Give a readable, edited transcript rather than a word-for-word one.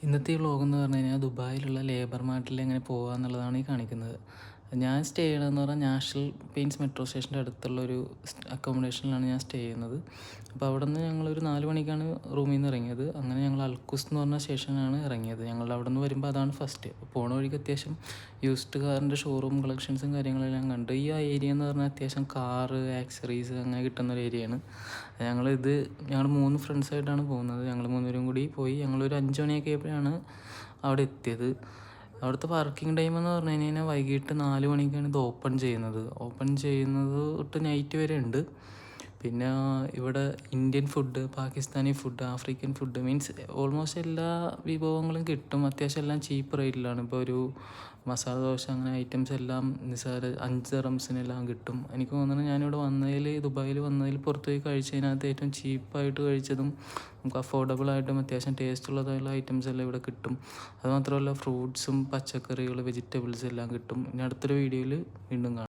ഇന്നത്തെ ഈ വ്ളോഗ് എന്ന് പറഞ്ഞു കഴിഞ്ഞാൽ ദുബായിലുള്ള ലേബർ മാർട്ടിൽ എങ്ങനെ പോകുക എന്നുള്ളതാണ് ഈ കാണിക്കുന്നത്. ഞാൻ സ്റ്റേ ചെയ്യണതെന്ന് പറഞ്ഞാൽ നാഷണൽ പെയിൻസ് മെട്രോ സ്റ്റേഷൻ്റെ അടുത്തുള്ളൊരു അക്കോമഡേഷനിലാണ് ഞാൻ സ്റ്റേ ചെയ്യുന്നത്. അപ്പോൾ അവിടെ നിന്ന് ഞങ്ങളൊരു 4 മണിക്കാണ് റൂമിൽ നിന്ന് ഇറങ്ങിയത്. അങ്ങനെ ഞങ്ങൾ അൽക്കുസ് എന്ന് പറഞ്ഞ സ്റ്റേഷനാണ് ഇറങ്ങിയത്. ഞങ്ങൾ അവിടെ നിന്ന് വരുമ്പോൾ അതാണ് ഫസ്റ്റ്. അപ്പോൾ പോണ വഴിക്ക് അത്യാവശ്യം യൂസ്ഡ് കാറിൻ്റെ ഷോറൂം കളക്ഷൻസും കാര്യങ്ങളെല്ലാം കണ്ട്. ഈ ഏരിയ എന്ന് പറഞ്ഞാൽ അത്യാവശ്യം കാറ് ആക്സറീസ് അങ്ങനെ കിട്ടുന്ന ഒരു ഏരിയയാണ്. ഞങ്ങൾ 3 ഫ്രണ്ട്സായിട്ടാണ് പോകുന്നത്. ഞങ്ങൾ 3 പേരും കൂടി പോയി. ഞങ്ങളൊരു 5 മണിയൊക്കെ ആയപ്പോഴാണ് അവിടെ എത്തിയത്. അവിടുത്തെ പാർക്കിംഗ് ടൈം എന്ന് പറഞ്ഞു കഴിഞ്ഞാൽ വൈകിട്ട് 4 മണിക്കാണ് ഇത് ഓപ്പൺ ചെയ്യുന്നത് തൊട്ട് നൈറ്റ് വരെ ഉണ്ട്. പിന്നെ ഇവിടെ Indian food, Pakistani food, African food means almost എല്ലാ വിഭവങ്ങളും കിട്ടും. അത്യാവശ്യം എല്ലാം ചീപ്പ് റേറ്റിലാണ്. ഇപ്പോൾ ഒരു മസാല ദോശ അങ്ങനെ ഐറ്റംസ് എല്ലാം നിസ്സാര 5 ദിർഹംസിനെല്ലാം കിട്ടും. എനിക്ക് തോന്നുന്നത് ഞാനിവിടെ ദുബായിൽ വന്നതിൽ പുറത്ത് പോയി കഴിച്ചതിനകത്ത് ഏറ്റവും ചീപ്പായിട്ട് കഴിച്ചതും നമുക്ക് അഫോർഡബിൾ ആയിട്ടും അത്യാവശ്യം ടേസ്റ്റ് ഉള്ളതായുള്ള ഐറ്റംസ് എല്ലാം ഇവിടെ കിട്ടും. അതുമാത്രമല്ല ഫ്രൂട്ട്സും പച്ചക്കറികൾ വെജിറ്റബിൾസ് എല്ലാം കിട്ടും. ഇനി അടുത്തൊരു വീഡിയോയിൽ വീണ്ടും കാണാം.